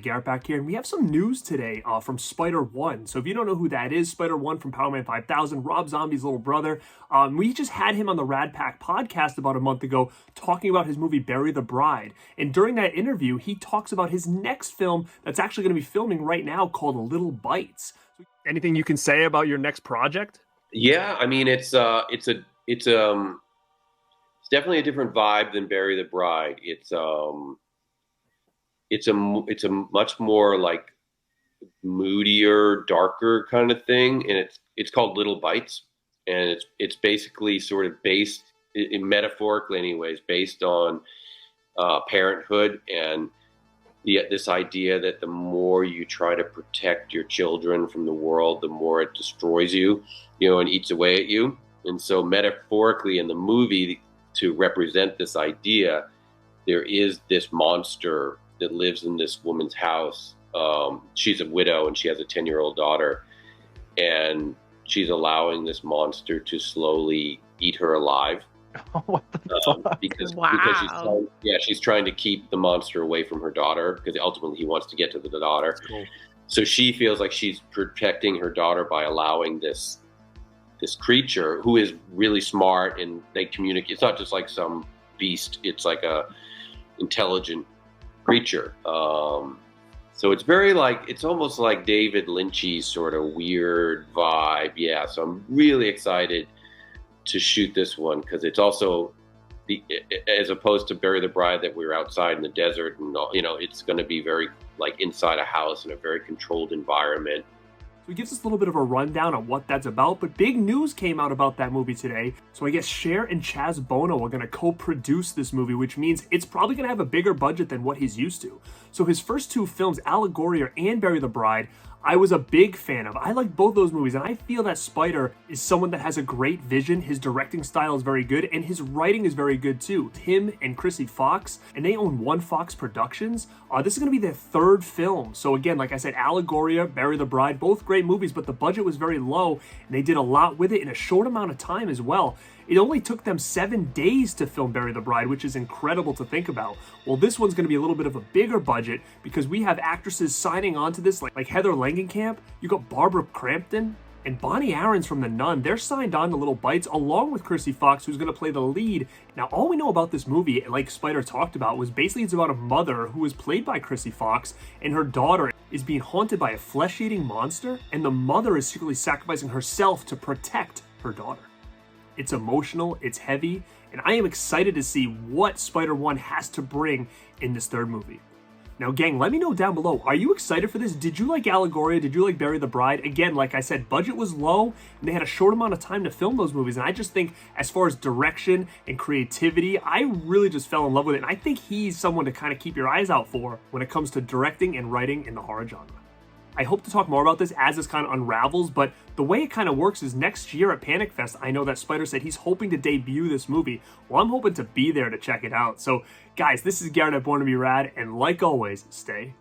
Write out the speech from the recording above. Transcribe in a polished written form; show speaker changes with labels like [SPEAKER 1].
[SPEAKER 1] everybody, Garrett back here, and we have some news today from Spider-1. So if you don't know who that is, Spider-1 from Power Man 5000, Rob Zombie's little brother. We just had him on the Radpack podcast about a month ago talking about his movie Bury the Bride. And during that interview, he talks about his next film that's actually going to be filming right now called Little Bites. Anything you can say about your next project?
[SPEAKER 2] Yeah, I mean it's definitely a different vibe than Bury the Bride. It's a much more like moodier, darker kind of thing, and it's called Little Bites, and it's basically sort of based, metaphorically anyways, based on parenthood and this idea that the more you try to protect your children from the world, the more it destroys you, and eats away at you. And so metaphorically in the movie, to represent this idea, there is this monster that lives in this woman's house. She's a widow and she has a 10-year-old daughter, and she's allowing this monster to slowly eat her alive.
[SPEAKER 3] What the fuck?
[SPEAKER 2] Because
[SPEAKER 3] Wow.
[SPEAKER 2] she's trying to keep the monster away from her daughter, because ultimately he wants to get to the daughter.
[SPEAKER 1] Cool.
[SPEAKER 2] So she feels like she's protecting her daughter by allowing this creature who is really smart, and they communicate. It's not just like some beast, it's like a intelligent creature. So it's very it's almost like David Lynchy's sort of weird vibe. Yeah, so I'm really excited to shoot this one, because it's also as opposed to Bury the Bride that we're outside in the desert, and it's going to be very like inside a house in a very controlled environment.
[SPEAKER 1] So he gives us a little bit of a rundown on what that's about, but big news came out about that movie today. So I guess Cher and Chaz Bono are going to co-produce this movie, which means it's probably going to have a bigger budget than what he's used to. So his first two films, Allegoria and Bury the Bride, I was a big fan of. I like both those movies, and I feel that Spider is someone that has a great vision. His directing style is very good, and his writing is very good too. Him and Chrissy Fox, and they own One Fox Productions. This is going to be their third film. So again, like I said, Allegoria, Bury the Bride, both great movies, but the budget was very low, and they did a lot with it in a short amount of time as well. It only took them 7 days to film Bury the Bride, which is incredible to think about. Well, this one's going to be a little bit of a bigger budget, because we have actresses signing on to this, like Heather Langenkamp. You got Barbara Crampton and Bonnie Aarons from The Nun. They're signed on to Little Bites, along with Chrissy Fox, who's going to play the lead. Now, all we know about this movie, like Spider talked about, was basically it's about a mother who is played by Chrissy Fox, and her daughter is being haunted by a flesh-eating monster, and the mother is secretly sacrificing herself to protect her daughter. It's emotional, it's heavy, and I am excited to see what Spider-1 has to bring in this third movie. Now, gang, let me know down below, are you excited for this? Did you like Allegoria? Did you like Bury the Bride? Again, like I said, budget was low, and they had a short amount of time to film those movies, and I just think, as far as direction and creativity, I really just fell in love with it, and I think he's someone to kind of keep your eyes out for when it comes to directing and writing in the horror genre. I hope to talk more about this as this kind of unravels, but the way it kind of works is next year at Panic Fest, I know that Spider said he's hoping to debut this movie. Well, I'm hoping to be there to check it out. So, guys, this is Garrett at Born to Be Rad, and like always, stay